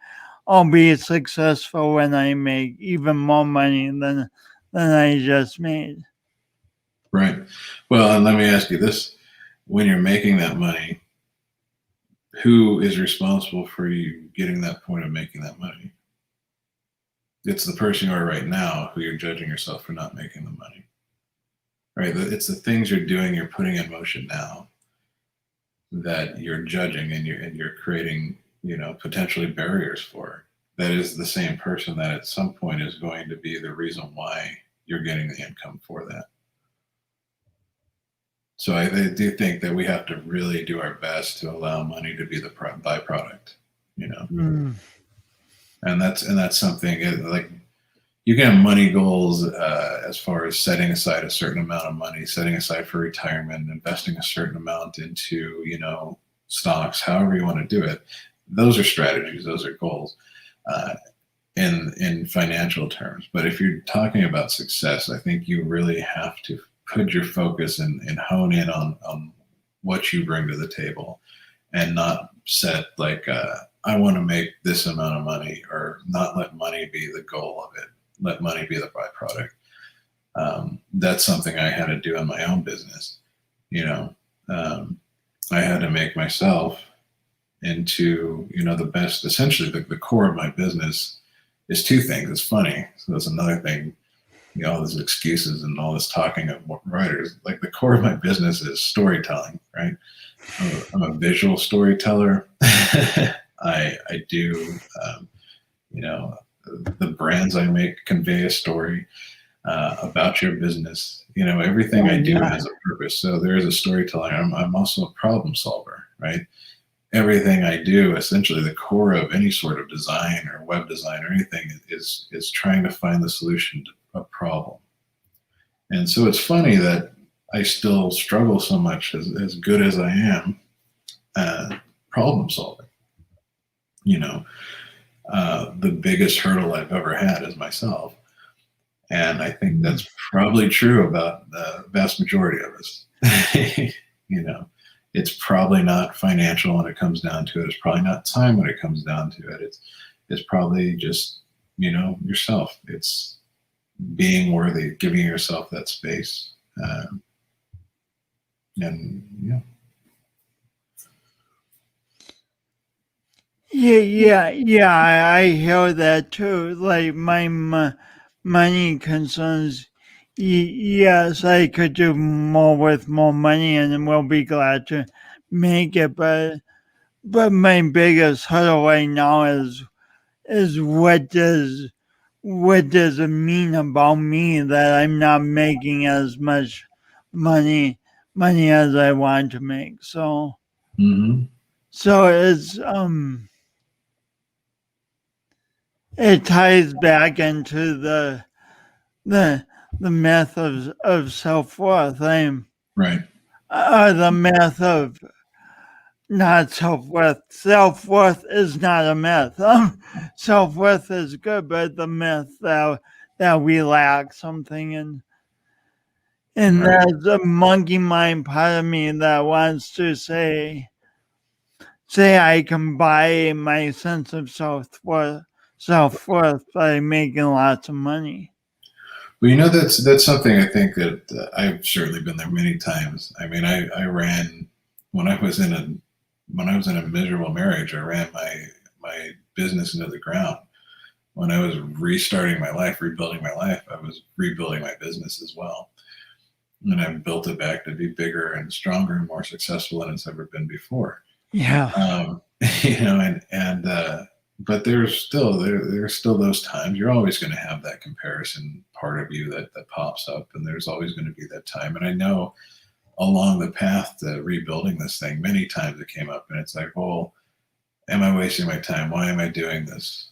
I'll be successful when I make even more money than I just made. Right. Well, and let me ask you this. When you're making that money, who is responsible for you getting that point of making that money? It's the person you are right now who you're judging yourself for not making the money. right? It's the things you're doing, you're putting in motion now that you're judging and you're creating, potentially barriers for. That is the same person that at some point is going to be the reason why you're getting the income for that. So I do think that we have to really do our best to allow money to be the byproduct, you know, Mm. and that's something like you can have money goals as far as setting aside a certain amount of money, setting aside for retirement, investing a certain amount into, stocks, however you want to do it. Those are strategies, those are goals uh, in financial terms. But if you're talking about success, I think you really have to put your focus and hone in on what you bring to the table and not set like, I want to make this amount of money, or not let money be the goal of it. Let money be the byproduct. That's something I had to do in my own business. You know, I had to make myself into, the best. Essentially, the core of my business is two things. It's funny. So that's another thing. All these excuses and all this talking of writers. Like the core of my business is storytelling, right? I'm a visual storyteller. I do, you know, the brands I make convey a story about your business. Everything Oh, I do yeah. has a purpose. So there is a storyteller. I'm also a problem solver, right? Everything I do, essentially, the core of any sort of design or web design or anything is trying to find the solution to a problem. And so it's funny that I still struggle so much, as good as I am at problem solving. You know, the biggest hurdle I've ever had is myself. And I think Mm. that's probably true about the vast majority of us. you know, it's probably not financial when it comes down to it. It's probably not time when it comes down to it. It's probably just, yourself. It's being worthy, giving yourself that space. And yeah. Yeah. I hear that too. Like my money concerns. Yes, I could do more with more money, and we'll be glad to make it. But my biggest hurdle right now is what does it mean about me that I'm not making as much money as I want to make. Mm-hmm. So it ties back into the the myth of self worth. I'm Right. the myth of not self worth. Self worth is not a myth. Self worth is good, but the myth that we lack something, and Right. there's a monkey mind part of me that wants to say I can buy my sense of self worth by making lots of money. Well, that's something I think that I've certainly been there many times. I mean, I ran when I was in a miserable marriage. I ran my business into the ground. When I was restarting my life, rebuilding my life, I was rebuilding my business as well, and I built it back to be bigger and stronger and more successful than it's ever been before. Yeah. um, and but there's still those times you're always going to have that comparison part of you that pops up, and there's always going to be that time. And I know along the path to rebuilding this thing, many times it came up, and it's like, well, am I wasting my time? Why am I doing this?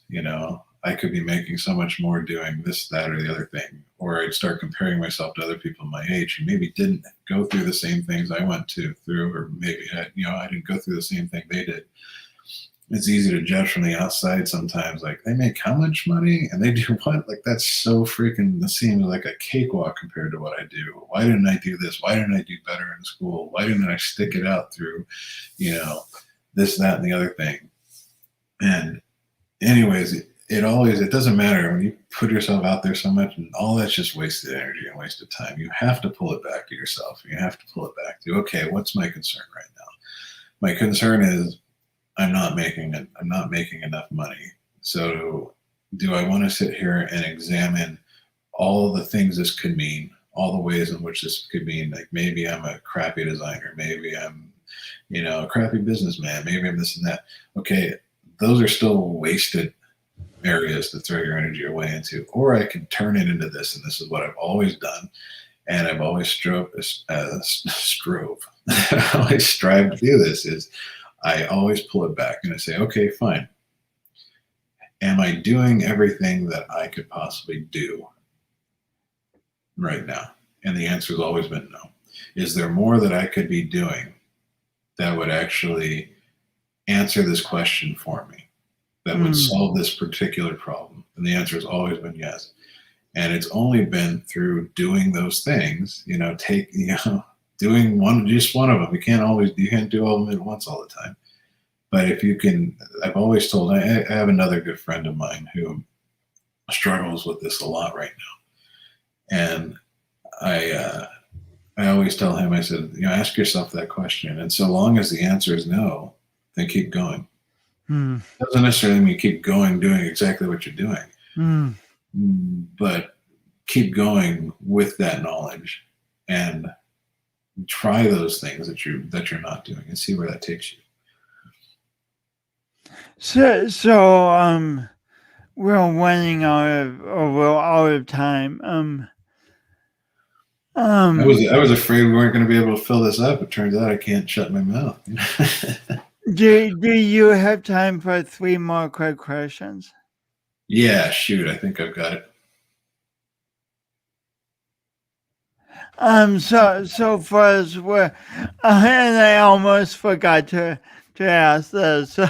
I could be making so much more doing this, that, or the other thing. Or I'd start comparing myself to other people my age who maybe didn't go through the same things I went through, or maybe I didn't go through the same thing they did. It's easy to judge from the outside sometimes. Like, they make how much money and they do what? Like, that's so freaking. This seems like a cakewalk compared to what I do. Why didn't I do this? Why didn't I do better in school? Why didn't I stick it out through, this, that, and the other thing? And anyways, it doesn't matter when you put yourself out there so much, and all that's just wasted energy and wasted time. You have to pull it back to yourself. You have to pull it back to, okay, what's my concern right now? My concern is I'm not making it. I'm not making enough money. So do I want to sit here and examine all the things this could mean, all the ways in which this could mean, like maybe I'm a crappy designer, maybe I'm, a crappy businessman, maybe I'm this and that. Okay, those are still wasted areas to throw your energy away into, or I can turn it into this, and this is what I've always done, and I've always I always strive to do this. Is I always pull it back and I say, okay, fine. Am I doing everything that I could possibly do right now? And the answer has always been no. Is there more that I could be doing that would actually answer this question for me, that would solve this particular problem? And the answer has always been yes. And it's only been through doing those things, doing just one of them. You can't do all of them at once all the time. But if you can, I've always told, I have another good friend of mine who struggles with this a lot right now. And I always tell him, I said, ask yourself that question. And so long as the answer is no, then keep going. Doesn't necessarily mean keep going doing exactly what you're doing, but keep going with that knowledge and try those things that you're not doing and see where that takes you. So we're running out of time. I was afraid we weren't going to be able to fill this up. It turns out I can't shut my mouth. Do you have time for 3 more quick questions? Yeah, shoot. I think I've got it. So first, and I almost forgot to ask this. So,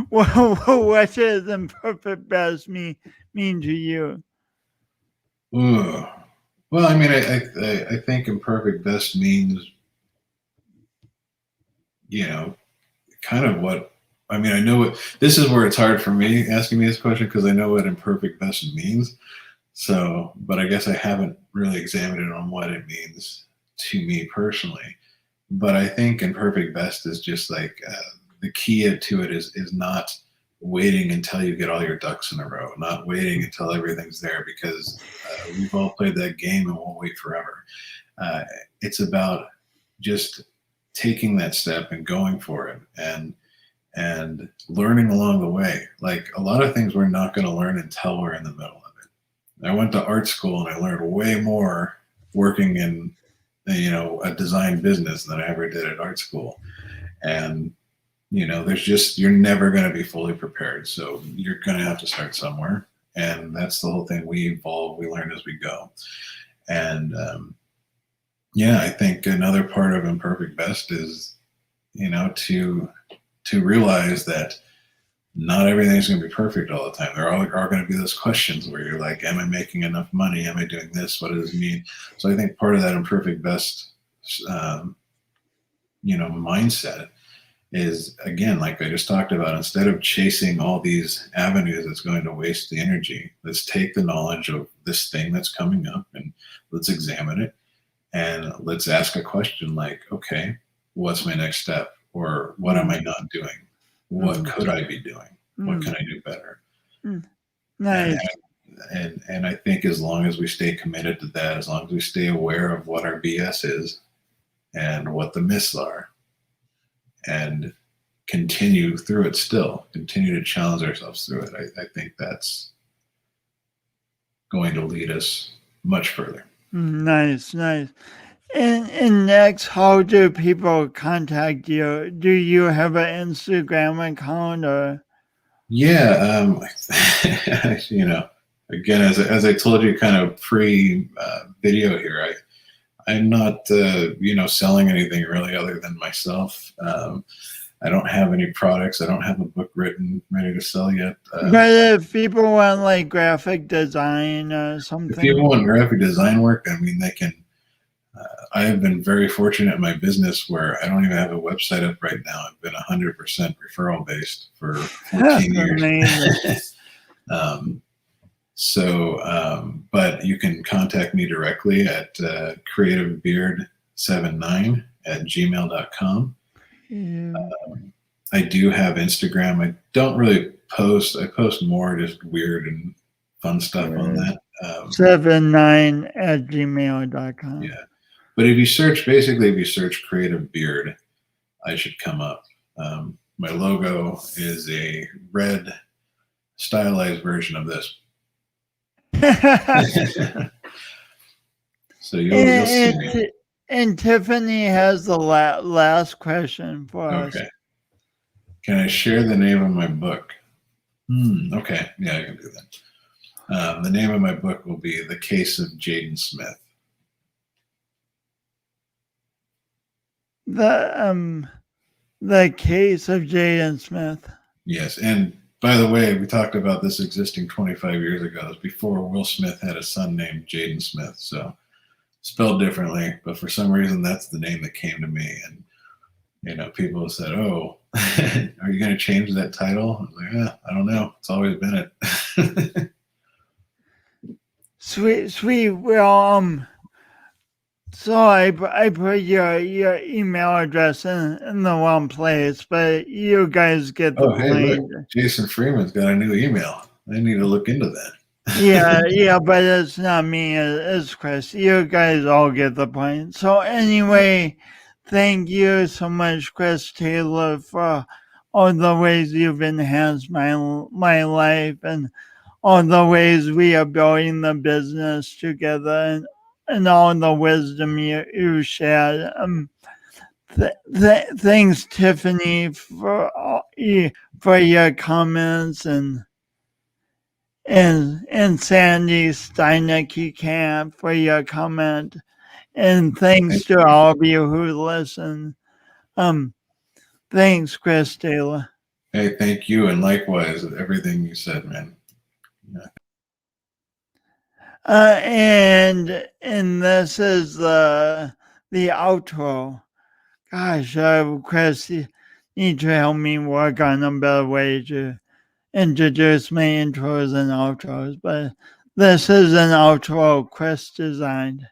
what does imperfect best mean to you? Ooh. Well, I mean, I think imperfect best means, kind of what, I mean, I know what, this is where it's hard for me asking me this question because I know what imperfect best means. So, but I guess I haven't really examined it on what it means to me personally. But I think imperfect best is just like the key to it is not waiting until you get all your ducks in a row, not waiting until everything's there, because we've all played that game and won't wait forever. It's about just taking that step and going for it and learning along the way. Like a lot of things we're not going to learn until we're in the middle of it. I went to art school and I learned way more working in a design business than I ever did at art school. And you're never going to be fully prepared. So you're going to have to start somewhere. And that's the whole thing. We evolve, we learn as we go. And I think another part of imperfect best is, to realize that not everything's going to be perfect all the time. There are going to be those questions where you're like, am I making enough money? Am I doing this? What does it mean? So I think part of that imperfect best, mindset is, again, like I just talked about, instead of chasing all these avenues that's going to waste the energy, let's take the knowledge of this thing that's coming up and let's examine it. And let's ask a question like, okay, what's my next step? Or what am I not doing? What could I be doing? What can I do better? Nice. And I think as long as we stay committed to that, as long as we stay aware of what our BS is and what the myths are, and continue through it still, continue to challenge ourselves through it, I think that's going to lead us much further. Nice. And next, how do people contact you? Do you have an Instagram account or? Yeah, again, as I told you, kind of pre video here, I'm not selling anything really other than myself. I don't have any products. I don't have a book written ready to sell yet. But if people want like graphic design or something, if people want graphic design work, I mean, they can. I have been very fortunate in my business where I don't even have a website up right now. I've been 100% referral based for 14 years. But you can contact me directly at creativebeard79@gmail.com. I do have Instagram. I don't really post. I post more just weird and fun stuff on that. 79@gmail.com. Yeah. But if you search, basically, if you search creative beard, I should come up. My logo is a red stylized version of this. So you'll see me. And Tiffany has the last question for us. Okay. Can I share the name of my book? Okay. Yeah, I can do that. The name of my book will be The Case of Jaden Smith. The Case of Jaden Smith. Yes, and by the way, we talked about this existing 25 years ago. It was before Will Smith had a son named Jaden Smith, so spelled differently, but for some reason that's the name that came to me. And people said, "Oh, are you going to change that title?" I was like, I don't know. It's always been it. Sweet. Well, so I put your email address in the wrong place, but you guys get the point. Hey, look, Jason Freeman's got a new email. I need to look into that. Yeah, but it's not me, it's Chris. You guys all get the point. So anyway, thank you so much, Chris Taylor, for all the ways you've enhanced my life and all the ways we are building the business together and all the wisdom you shared. Thanks, Tiffany, for your comments and Sandy Steinecke Camp for your comment. And thanks to all of you who listen. Thanks, Chris Taylor. Hey, thank you, and likewise, everything you said, man. Yeah. And this is the outro. Gosh, Chris, you need to help me work on a better way to introduce my intros and outros. But this is an outro Chris designed.